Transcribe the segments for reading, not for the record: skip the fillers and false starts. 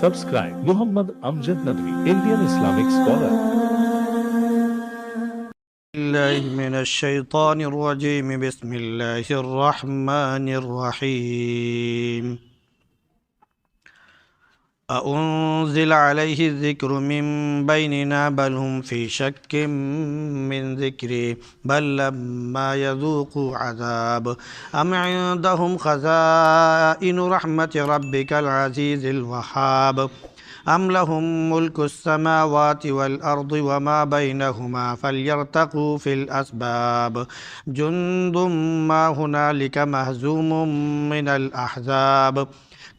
Subscribe Muhammad Amjad Nadwi, Indian Islamic scholar. الله من الشيطان الرجيم. بسم الله الرحمن الرحيم. أأنزل عليه الذكر من بيننا بل هم في شك من ذكري بل لما يذوقوا عذاب أم عندهم خزائن رحمة ربك العزيز الوهاب أم لهم ملك السماوات والأرض وما بينهما فليرتقوا في الأسباب جند ما هنالك مهزوم من الأحزاب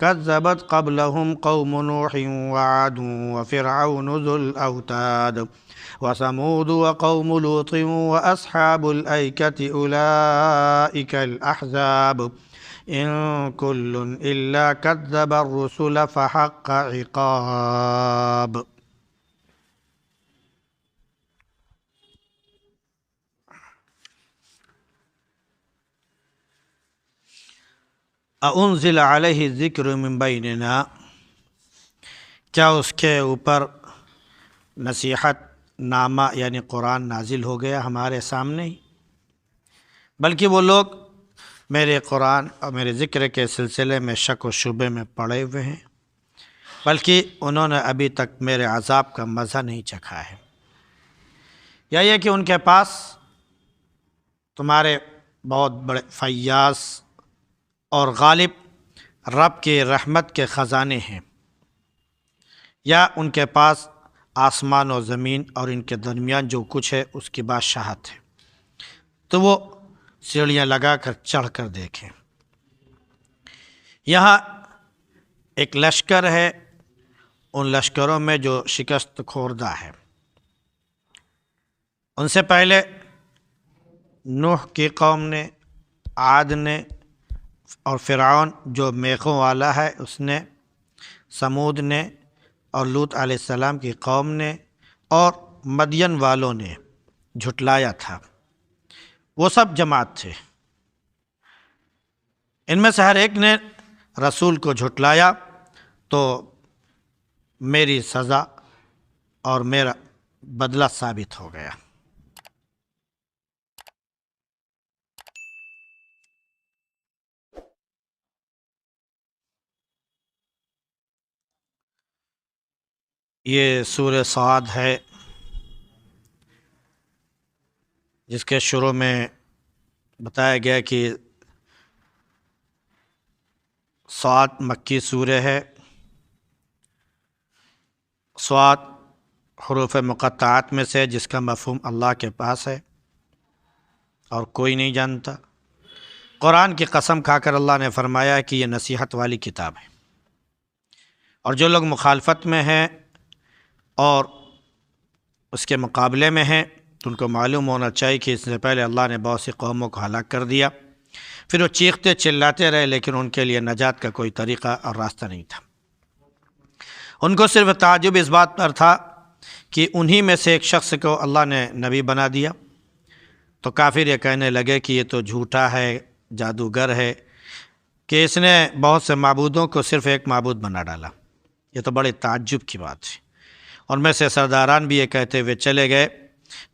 كذبت قبلهم قوم نوح وعاد وفرعون ذو الأوتاد وثمود وقوم لوط وأصحاب الأيكة أولئك الأحزاب إن كل إلا كذب الرسل فحق عقاب. اُنزل علیہ الذکر من بیننا، کیا اس کے اوپر نصیحت نامہ یعنی قرآن نازل ہو گیا ہمارے سامنے ہی، بلکہ وہ لوگ میرے قرآن اور میرے ذکر کے سلسلے میں شک و شبے میں پڑے ہوئے ہیں، بلکہ انہوں نے ابھی تک میرے عذاب کا مزہ نہیں چکھا ہے، یا یہ کہ ان کے پاس تمہارے بہت بڑے فیاض اور غالب رب کے رحمت کے خزانے ہیں، یا ان کے پاس آسمان و زمین اور ان کے درمیان جو کچھ ہے اس کی بادشاہت ہے، تو وہ سیڑھیاں لگا کر چڑھ کر دیکھیں۔ یہاں ایک لشکر ہے، ان لشکروں میں جو شکست خوردہ ہے۔ ان سے پہلے نوح کی قوم نے، عاد نے، اور فرعون جو میخوں والا ہے اس نے، ثمود نے، اور لوط علیہ السلام کی قوم نے، اور مدین والوں نے جھٹلایا تھا، وہ سب جماعت تھے۔ ان میں سے ہر ایک نے رسول کو جھٹلایا تو میری سزا اور میرا بدلہ ثابت ہو گیا۔ یہ سورہ صاد ہے، جس کے شروع میں بتایا گیا کہ صاد مکی سورہ ہے۔ صاد حروف مقطعات میں سے جس کا مفہوم اللہ کے پاس ہے اور کوئی نہیں جانتا۔ قرآن کی قسم کھا کر اللہ نے فرمایا کہ یہ نصیحت والی کتاب ہے، اور جو لوگ مخالفت میں ہیں اور اس کے مقابلے میں ہیں تو ان کو معلوم ہونا چاہیے کہ اس سے پہلے اللہ نے بہت سی قوموں کو ہلاک کر دیا، پھر وہ چیختے چلاتے رہے لیکن ان کے لیے نجات کا کوئی طریقہ اور راستہ نہیں تھا۔ ان کو صرف تعجب اس بات پر تھا کہ انہی میں سے ایک شخص کو اللہ نے نبی بنا دیا، تو کافر یہ کہنے لگے کہ یہ تو جھوٹا ہے، جادوگر ہے، کہ اس نے بہت سے معبودوں کو صرف ایک معبود بنا ڈالا۔ یہ تو بڑے تعجب کی بات ہے۔ ان میں سے سرداران بھی یہ کہتے ہوئے چلے گئے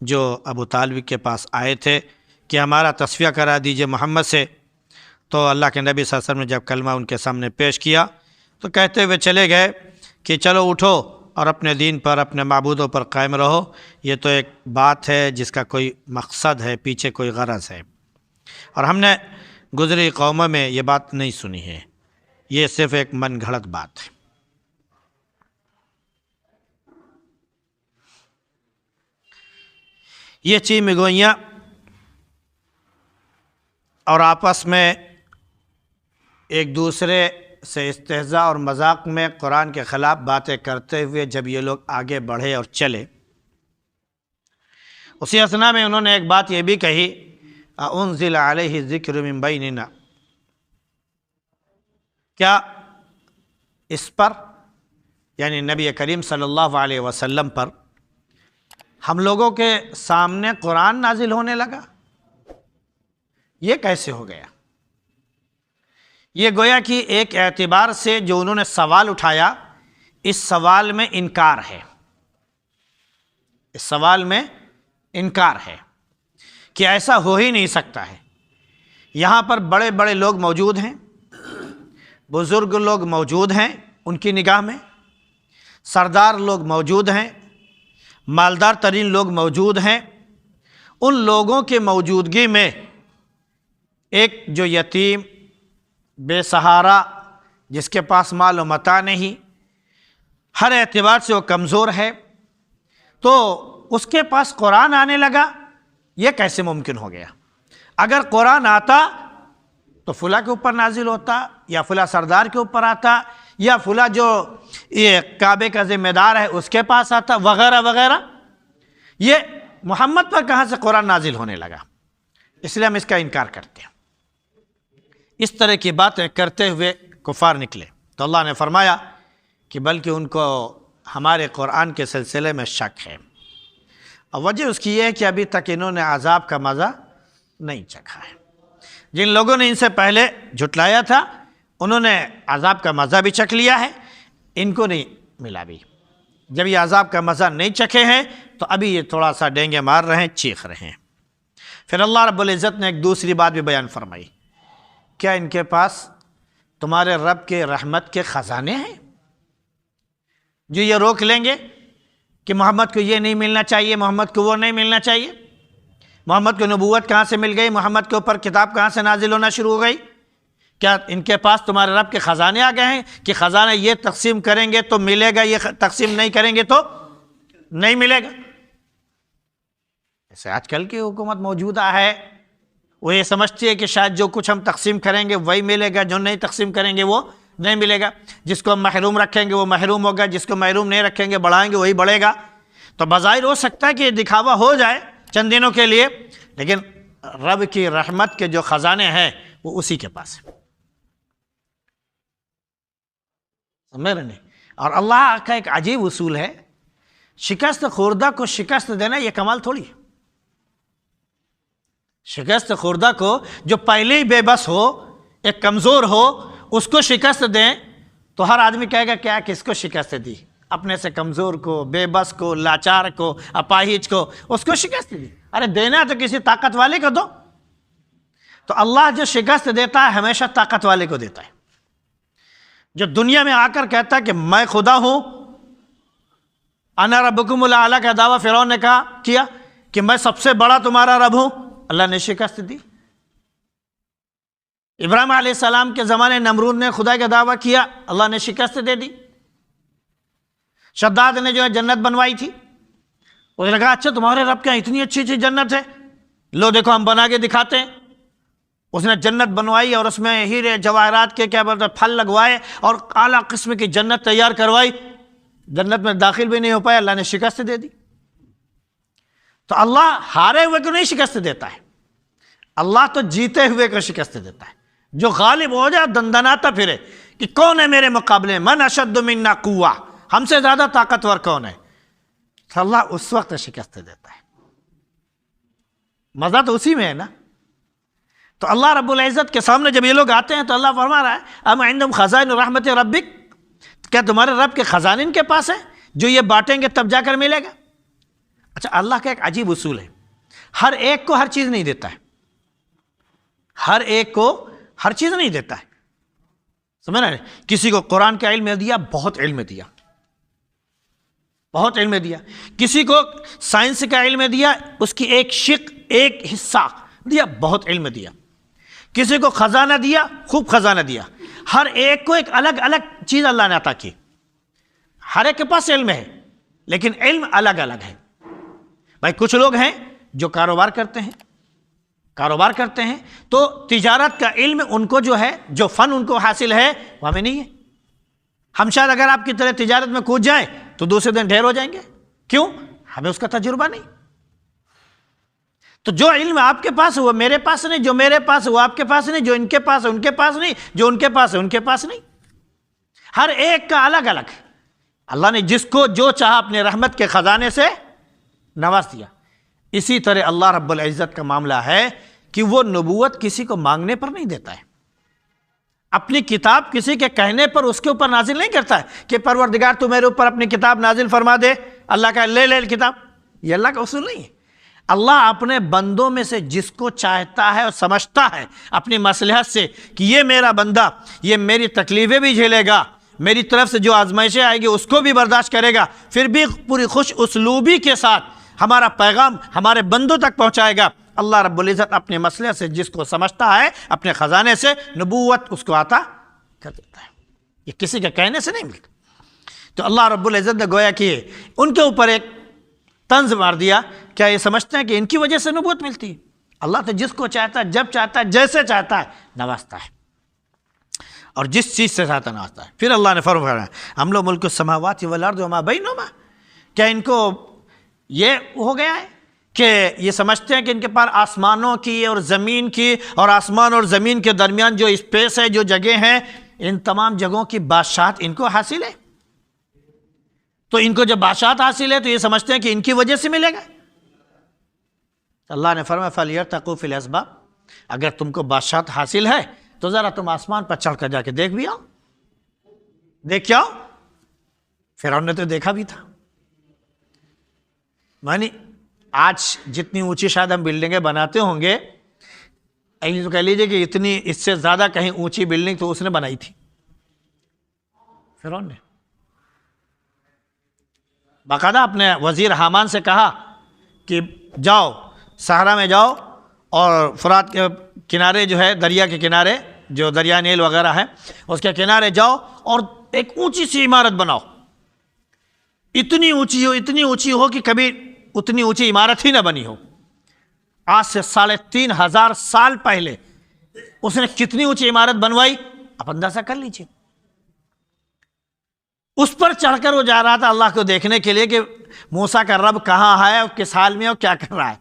جو ابو طالب کے پاس آئے تھے کہ ہمارا تصفیہ کرا دیجئے محمد سے، تو اللہ کے نبی صلی اللہ علیہ وسلم نے جب کلمہ ان کے سامنے پیش کیا تو کہتے ہوئے چلے گئے کہ چلو اٹھو اور اپنے دین پر، اپنے معبودوں پر قائم رہو، یہ تو ایک بات ہے جس کا کوئی مقصد ہے، پیچھے کوئی غرض ہے، اور ہم نے گزری قوموں میں یہ بات نہیں سنی ہے، یہ صرف ایک من گھڑت بات ہے۔ یہ چیمہ گوئیاں اور آپس میں ایک دوسرے سے استہزاء اور مذاق میں قرآن کے خلاف باتیں کرتے ہوئے جب یہ لوگ آگے بڑھے اور چلے، اسی اثنا میں انہوں نے ایک بات یہ بھی کہی، اُنزل علیہ الذکر من بیننا، کیا اس پر یعنی نبی کریم صلی اللہ علیہ وسلم پر ہم لوگوں کے سامنے قرآن نازل ہونے لگا؟ یہ کیسے ہو گیا؟ یہ گویا کہ ایک اعتبار سے جو انہوں نے سوال اٹھایا، اس سوال میں انکار ہے، اس سوال میں انکار ہے کہ ایسا ہو ہی نہیں سکتا ہے۔ یہاں پر بڑے بڑے لوگ موجود ہیں، بزرگ لوگ موجود ہیں ان کی نگاہ میں، سردار لوگ موجود ہیں، مالدار ترین لوگ موجود ہیں۔ ان لوگوں کے موجودگی میں ایک جو یتیم، بے سہارا، جس کے پاس مال و متاع نہیں، ہر اعتبار سے وہ کمزور ہے، تو اس کے پاس قرآن آنے لگا، یہ کیسے ممکن ہو گیا؟ اگر قرآن آتا تو فلاں کے اوپر نازل ہوتا، یا فلاں سردار کے اوپر آتا، یا فلاں جو یہ کعبے کا ذمہ دار ہے اس کے پاس آتا، وغیرہ وغیرہ۔ یہ محمد پر کہاں سے قرآن نازل ہونے لگا؟ اس لیے ہم اس کا انکار کرتے ہیں۔ اس طرح کی باتیں کرتے ہوئے کفار نکلے تو اللہ نے فرمایا کہ بلکہ ان کو ہمارے قرآن کے سلسلے میں شک ہے، اور وجہ اس کی یہ ہے کہ ابھی تک انہوں نے عذاب کا مزہ نہیں چکھا ہے۔ جن لوگوں نے ان سے پہلے جھٹلایا تھا انہوں نے عذاب کا مزہ بھی چکھ لیا ہے، ان کو نہیں ملا بھی۔ جب یہ عذاب کا مزہ نہیں چکھے ہیں تو ابھی یہ تھوڑا سا ڈینگے مار رہے ہیں، چیخ رہے ہیں۔ پھر اللہ رب العزت نے ایک دوسری بات بھی بیان فرمائی، کیا ان کے پاس تمہارے رب کے رحمت کے خزانے ہیں جو یہ روک لیں گے کہ محمد کو یہ نہیں ملنا چاہیے، محمد کو وہ نہیں ملنا چاہیے؟ محمد کو نبوت کہاں سے مل گئی؟ محمد کے اوپر کتاب کہاں سے نازل ہونا شروع ہو گئی؟ کیا ان کے پاس تمہارے رب کے خزانے آ گئے ہیں کہ خزانہ یہ تقسیم کریں گے تو ملے گا، یہ تقسیم نہیں کریں گے تو نہیں ملے گا؟ ایسے آج کل کی حکومت موجودہ ہے، وہ یہ سمجھتی ہے کہ شاید جو کچھ ہم تقسیم کریں گے وہی ملے گا، جو نہیں تقسیم کریں گے وہ نہیں ملے گا۔ جس کو ہم محروم رکھیں گے وہ محروم ہوگا، جس کو محروم نہیں رکھیں گے بڑھائیں گے وہی بڑھے گا۔ تو بظاہر ہو سکتا ہے کہ یہ دکھاوا ہو جائے چند دنوں کے لیے، لیکن رب کی رحمت کے جو خزانے ہیں وہ اسی کے پاس ہیں، سمجھ رہے نہیں؟ اور اللہ کا ایک عجیب اصول ہے، شکست خوردہ کو شکست دینا یہ کمال تھوڑی ہے۔ شکست خوردہ کو جو پہلے ہی بے بس ہو، ایک کمزور ہو، اس کو شکست دیں تو ہر آدمی کہے گا کیا کس کو شکست دی؟ اپنے سے کمزور کو، بے بس کو، لاچار کو، اپاہج کو، اس کو شکست دی۔ ارے دینا تو کسی طاقت والے کو دو۔ تو اللہ جو شکست دیتا ہے ہمیشہ طاقت والے کو دیتا ہے۔ جو دنیا میں آ کر کہتا ہے کہ میں خدا ہوں، انا ربکم الاعلی کا دعویٰ فرعون نے کیا کہ میں سب سے بڑا تمہارا رب ہوں، اللہ نے شکست دی۔ ابراہیم علیہ السلام کے زمانے نمرود نے خدا کا دعویٰ کیا، اللہ نے شکست دے دی۔ شداد نے جو ہے جنت بنوائی تھی، اس نے کہا اچھا تمہارے رب کے اتنی اچھی اچھی جنت ہے، لو دیکھو ہم بنا کے دکھاتے ہیں۔ اس نے جنت بنوائی اور اس میں ہیرے جواہرات کے کیا بولتے پھل لگوائے اور اعلیٰ قسم کی جنت تیار کروائی، جنت میں داخل بھی نہیں ہو پایا، اللہ نے شکست دے دی۔ تو اللہ ہارے ہوئے کو نہیں شکست دیتا ہے، اللہ تو جیتے ہوئے کو شکست دیتا ہے۔ جو غالب ہو جائے دندناتا پھرے کہ کون ہے میرے مقابلے، من اشد منا قوہ، ہم سے زیادہ طاقتور کون ہے، تو اللہ اس وقت شکست دیتا ہے۔ مزہ تو اسی میں ہے نا۔ تو اللہ رب العزت کے سامنے جب یہ لوگ آتے ہیں تو اللہ فرما رہا ہے ام عندہم خزائن رحمت ربک، کیا تمہارے رب کے خزانے ان کے پاس ہیں جو یہ بانٹیں گے تب جا کر ملے گا؟ اچھا اللہ کا ایک عجیب اصول ہے، ہر ایک کو ہر چیز نہیں دیتا ہے، ہر ایک کو ہر چیز نہیں دیتا ہے، سمجھ رہے ہیں؟ کسی کو قرآن کا علم دیا، بہت علم دیا، بہت علم دیا۔ کسی کو سائنس کا علم دیا، اس کی ایک شق ایک حصہ دیا، بہت علم دیا۔ کسی کو خزانہ دیا، خوب خزانہ دیا۔ ہر ایک کو ایک الگ الگ چیز اللہ نے عطا کی، ہر ایک کے پاس علم ہے لیکن علم الگ الگ ہے۔ بھائی کچھ لوگ ہیں جو کاروبار کرتے ہیں تو تجارت کا علم ان کو جو ہے، جو فن ان کو حاصل ہے وہ ہمیں نہیں ہے۔ ہم شاید اگر آپ کی طرح تجارت میں کود جائیں تو دوسرے دن ڈھیر ہو جائیں گے، کیوں؟ ہمیں اس کا تجربہ نہیں۔ تو جو علم آپ کے پاس ہے وہ میرے پاس نہیں، جو میرے پاس ہے وہ آپ کے پاس نہیں، جو ان کے پاس ہے ان کے پاس نہیں، جو ان کے پاس ہے ان کے پاس نہیں۔ ہر ایک کا الگ الگ ہے۔ اللہ نے جس کو جو چاہا اپنے رحمت کے خزانے سے نواز دیا۔ اسی طرح اللہ رب العزت کا معاملہ ہے کہ وہ نبوت کسی کو مانگنے پر نہیں دیتا ہے، اپنی کتاب کسی کے کہنے پر اس کے اوپر نازل نہیں کرتا ہے کہ پروردگار تو میرے اوپر اپنی کتاب نازل فرما دے، اللہ کا لے کتاب، یہ اللہ کا اصول نہیں ہے۔ اللہ اپنے بندوں میں سے جس کو چاہتا ہے اور سمجھتا ہے اپنی مصلحت سے کہ یہ میرا بندہ یہ میری تکلیفیں بھی جھیلے گا، میری طرف سے جو آزمائشیں آئیں گی اس کو بھی برداشت کرے گا، پھر بھی پوری خوش اسلوبی کے ساتھ ہمارا پیغام ہمارے بندوں تک پہنچائے گا۔ اللہ رب العزت اپنے مصلحت سے جس کو سمجھتا ہے اپنے خزانے سے نبوت اس کو عطا کر دیتا ہے، یہ کسی کے کہنے سے نہیں ملتا۔ تو اللہ رب العزت نے گویا کہ ان کے اوپر ایک طنز مار دیا، کیا یہ سمجھتے ہیں کہ ان کی وجہ سے نبوت ملتی ہے؟ اللہ تو جس کو چاہتا ہے جب چاہتا ہے جیسے چاہتا ہے نوازتا ہے، اور جس چیز سے چاہتا نوازتا ہے۔ پھر اللہ نے فرمایا ہم لوگ ملک السماوات والارض وما بینہما، کیا ان کو یہ ہو گیا ہے کہ یہ سمجھتے ہیں کہ ان کے پاس آسمانوں کی اور زمین کی اور آسمان اور زمین کے درمیان جو اسپیس ہے، جو جگہ ہیں، ان تمام جگہوں کی بادشاہت ان کو حاصل ہے؟ تو ان کو جب بادشاہت حاصل ہے تو یہ سمجھتے ہیں کہ ان کی وجہ سے ملے گا۔ اللہ نے فرمایا فَلْيَرْتَقُوا فِي الْأَسْبَابِ، اگر تم کو بادشاہت حاصل ہے تو ذرا تم آسمان پر چڑھ کر جا کے دیکھ بھی آؤ، دیکھ کے آؤ۔ فرعون نے تو دیکھا بھی تھا۔ مانی آج جتنی اونچی شاید ہم بلڈنگیں بناتے ہوں گے، تو کہہ لیجیے کہ اتنی اس سے زیادہ کہیں اونچی بلڈنگ تو اس نے بنائی تھی، فرعون نے۔ باقاعدہ اپنے وزیر حامان سے کہا کہ جاؤ صحرا میں جاؤ اور فرات کے کنارے جو ہے، دریا کے کنارے جو دریا نیل وغیرہ ہے اس کے کنارے جاؤ اور ایک اونچی سی عمارت بناؤ، اتنی اونچی ہو کہ کبھی اتنی اونچی عمارت ہی نہ بنی ہو۔ آج سے 3500 سال پہلے اس نے کتنی اونچی عمارت بنوائی آپ اندازہ کر لیجئے۔ اس پر چڑھ کر وہ جا رہا تھا اللہ کو دیکھنے کے لیے کہ موسیٰ کا رب کہاں ہے اور کس حال میں اور کیا کر رہا ہے۔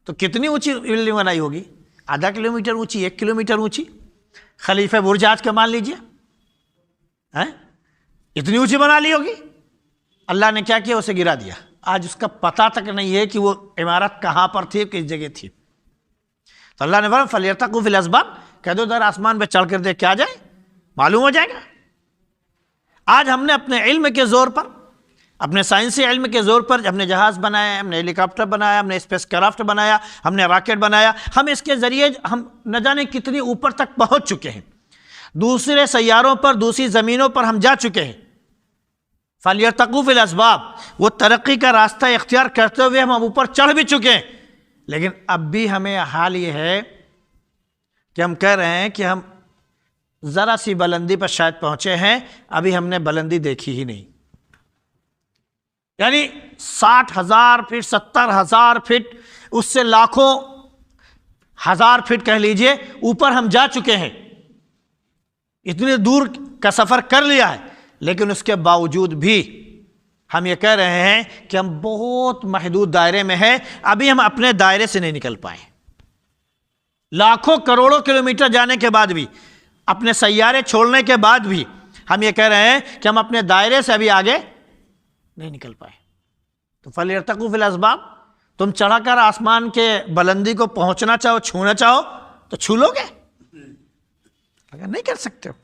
تو کتنی اونچی بلڈنگ بنائی ہوگی؟ آدھا کلومیٹر اونچی، 1 کلومیٹر اونچی۔ خلیفہ برج آج کا مان لیجئے، اتنی اونچی بنا لی ہوگی۔ اللہ نے کیا کیا؟ اسے گرا دیا۔ آج اس کا پتہ تک نہیں ہے کہ وہ عمارت کہاں پر تھی، کس جگہ تھی۔ تو اللہ نے فرمایا فَلْيَرْتَقُوا فِي الْأَسْبَابِ، کہہ دو در آسمان پہ چڑھ کر دیکھ کے آ جائے، معلوم ہو جائے گا۔ آج ہم نے اپنے علم کے زور پر، اپنے سائنسی علم کے زور پر ہم نے جہاز بنایا، ہم نے ہیلی کاپٹر بنایا، ہم نے اسپیس کرافٹ بنایا، ہم نے راکٹ بنایا، ہم اس کے ذریعے ہم نہ جانے کتنی اوپر تک پہنچ چکے ہیں، دوسرے سیاروں پر، دوسری زمینوں پر ہم جا چکے ہیں۔ فَلْيَرْتَقُوا فِي الْأَسْبَابِ، وہ ترقی کا راستہ اختیار کرتے ہوئے ہم اوپر چڑھ بھی چکے ہیں، لیکن اب بھی ہمیں حال یہ ہے کہ ہم کہہ رہے ہیں کہ ہم ذرا سی بلندی پر شاید پہنچے ہیں، ابھی ہم نے بلندی دیکھی ہی نہیں۔ یعنی 60,000 فٹ، 70,000 فٹ، اس سے لاکھوں ہزار فٹ کہہ لیجئے اوپر ہم جا چکے ہیں، اتنے دور کا سفر کر لیا ہے، لیکن اس کے باوجود بھی ہم یہ کہہ رہے ہیں کہ ہم بہت محدود دائرے میں ہیں، ابھی ہم اپنے دائرے سے نہیں نکل پائے۔ لاکھوں کروڑوں کلومیٹر جانے کے بعد بھی، اپنے سیارے چھوڑنے کے بعد بھی ہم یہ کہہ رہے ہیں کہ ہم اپنے دائرے سے ابھی آگے نہیں نکل پائے۔ تو فَلْيَرْتَقُوا فِي الْأَسْبَابِ، تم چڑھا کر آسمان کے بلندی کو پہنچنا چاہو، چھونا چاہو تو چھو لو گے، اگر نہیں کر سکتے ہو۔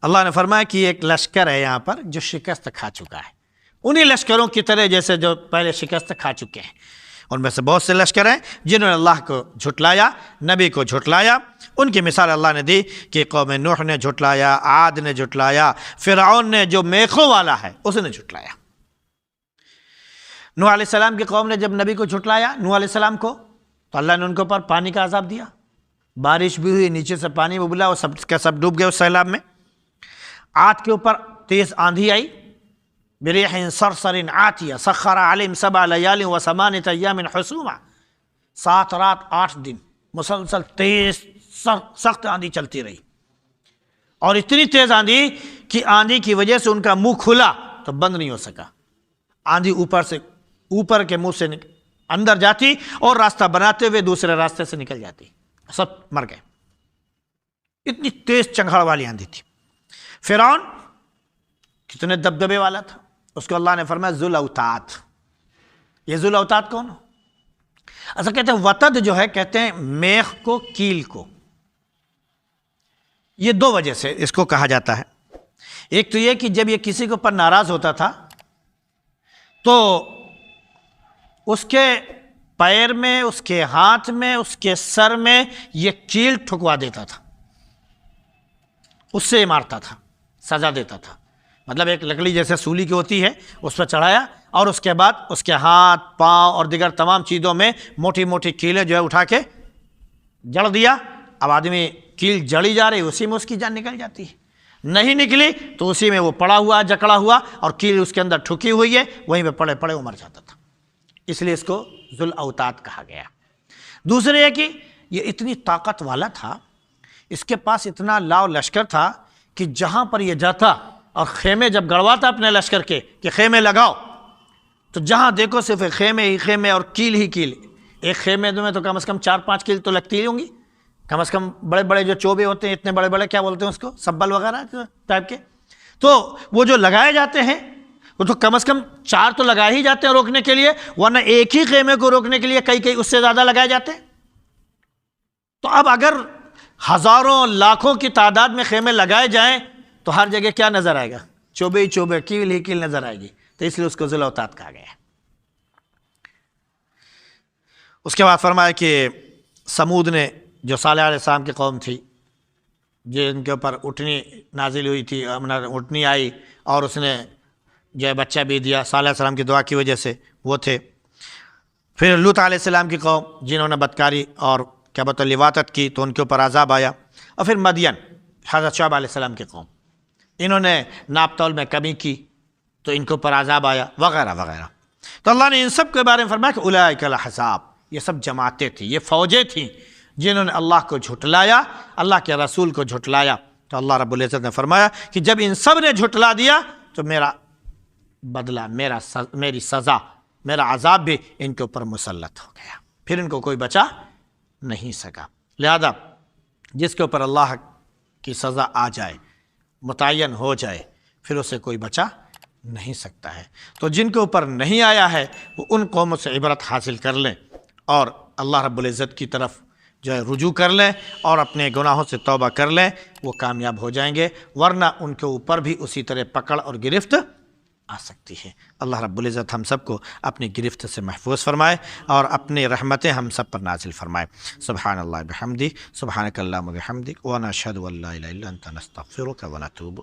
اللہ نے فرمایا کہ ایک لشکر ہے یہاں پر جو شکست کھا چکا ہے، انہی لشکروں کی طرح جیسے جو پہلے شکست کھا چکے ہیں۔ ان میں سے بہت سے لشکر ہیں جنہوں نے اللہ کو جھٹلایا، نبی کو جھٹلایا۔ ان کی مثال اللہ نے دی کہ قوم نوح نے جھٹلایا، عاد نے جھٹلایا، فرعون نے جو میخوں والا ہے اس نے جھٹلایا۔ نوح علیہ السلام کی قوم نے جب نبی کو جھٹلایا، نوح علیہ السلام کو، تو اللہ نے ان کے اوپر پانی کا عذاب دیا، بارش بھی ہوئی، نیچے سے پانی ابلا، وہ سب کا سب ڈوب گئے اس سیلاب میں۔ عاد کے اوپر تیز آندھی آئی، بِرِيحٍ صَرْصَرٍ عَاتِيَةٍ سَخَّرَ عَلَيْهِمْ 7 لَيَالٍ و8 أَيَّامٍ حُسُومًا، 7 رات 8 دن مسلسل تیز سخت آندھی چلتی رہی، اور اتنی تیز آندھی کہ آندھی کی وجہ سے ان کا منہ کھلا تو بند نہیں ہو سکا۔ آندھی اوپر کے منہ سے اندر جاتی اور راستہ بناتے ہوئے دوسرے راستے سے نکل جاتی، سب مر گئے، اتنی تیز چنگھاڑ والی آندھی تھی۔ فرعون کتنے دبدبے والا تھا، اس کو اللہ نے فرمایا ذو الاوتاد۔ یہ ذو الاوتاد کون ہو؟ ایسا کہتے ہیں وتد جو ہے، کہتے ہیں میخ کو، کیل کو، یہ دو وجہ سے اس کو کہا جاتا ہے۔ ایک تو یہ کہ جب یہ کسی کے اوپر ناراض ہوتا تھا تو اس کے پیر میں، اس کے ہاتھ میں، اس کے سر میں یہ کیل ٹھکوا دیتا تھا، اس سے مارتا تھا، سزا دیتا تھا۔ مطلب ایک لکڑی جیسے سولی کی ہوتی ہے، اس پر چڑھایا اور اس کے بعد اس کے ہاتھ، پاؤں اور دیگر تمام چیزوں میں موٹی موٹی کیلیں جو ہے اٹھا کے جڑ دیا۔ اب آدمی کیل جڑی جا رہی، اسی میں اس کی جان نکل جاتی ہے، نہیں نکلی تو اسی میں وہ پڑا ہوا، جکڑا ہوا، اور کیل اس کے اندر ٹھکی ہوئی ہے، وہیں پہ پڑے پڑے وہ مر جاتا تھا۔ اس لیے اس کو ذو الاوتاد کہا گیا۔ دوسرے یہ کہ یہ اتنی طاقت والا تھا، اس کے پاس اتنا لاؤ لشکر تھا کہ جہاں پر یہ جاتا اور خیمے جب گڑواتا اپنے لشکر کے کہ خیمے لگاؤ، تو جہاں دیکھو صرف خیمے ہی خیمے اور کیل ہی کیل۔ ایک خیمے میں تو کم از کم 4-5 کیل تو لگتی ہی ہوں گی، کم از کم بڑے بڑے جو چوبے ہوتے ہیں، اتنے بڑے بڑے، کیا بولتے ہیں اس کو، سبل وغیرہ ٹائپ کے، تو وہ جو لگائے جاتے ہیں وہ تو کم از کم 4 تو لگائے ہی جاتے ہیں روکنے کے لیے، ورنہ ایک ہی خیمے کو روکنے کے لیے کئی اس سے زیادہ لگائے جاتے ہیں۔ تو اب اگر ہزاروں لاکھوں کی تعداد میں خیمے لگائے جائیں تو ہر جگہ کیا نظر آئے گا؟ چوبے ہی چوبے، کیل ہی کیل نظر آئے گی، تو اس لیے اس کو ذو الاوتاد کہا گیا ہے۔ اس کے بعد فرمایا کہ سمود نے، جو صالح علیہ السلام کی قوم تھی، جن کے اوپر اٹھنی نازل ہوئی تھی، اٹھنی آئی اور اس نے جو ہے بچہ بھی دیا صالح علیہ السلام کی دعا کی وجہ سے، وہ تھے۔ پھر لوط علیہ السلام کی قوم، جنہوں نے بدکاری اور کیا بولتے ہیں لواطت کی، تو ان کے اوپر عذاب آیا۔ اور پھر مدین، حضرت شعیب علیہ السلام کی قوم، انہوں نے ناپ تول میں کمی کی تو ان کے اوپر عذاب آیا، وغیرہ وغیرہ۔ تو اللہ نے ان سب کے بارے میں فرمایا کہ اولئک الاحزاب، یہ سب جماعتیں تھیں، یہ فوجیں تھیں جنہوں نے اللہ کو جھٹلایا، اللہ کے رسول کو جھٹلایا۔ تو اللہ رب العزت نے فرمایا کہ جب ان سب نے جھٹلا دیا تو میرا بدلہ، میری سزا، میرا عذاب بھی ان کے اوپر مسلط ہو گیا، پھر ان کو کوئی بچا نہیں سکا۔ لہذا جس کے اوپر اللہ کی سزا آ جائے، متعین ہو جائے، پھر اسے کوئی بچا نہیں سکتا ہے۔ تو جن کے اوپر نہیں آیا ہے وہ ان قوموں سے عبرت حاصل کر لیں اور اللہ رب العزت کی طرف جو ہے رجوع کر لیں اور اپنے گناہوں سے توبہ کر لیں، وہ کامیاب ہو جائیں گے، ورنہ ان کے اوپر بھی اسی طرح پکڑ اور گرفت آ سکتی ہے۔ اللہ رب العزت ہم سب کو اپنی گرفت سے محفوظ فرمائے اور اپنی رحمتیں ہم سب پر نازل فرمائے۔ سبحان اللہ بحمدہ، سبحانک اللہم وبحمدک، ونشہد ان لا الہ الا انت، نستغفرک ونتوب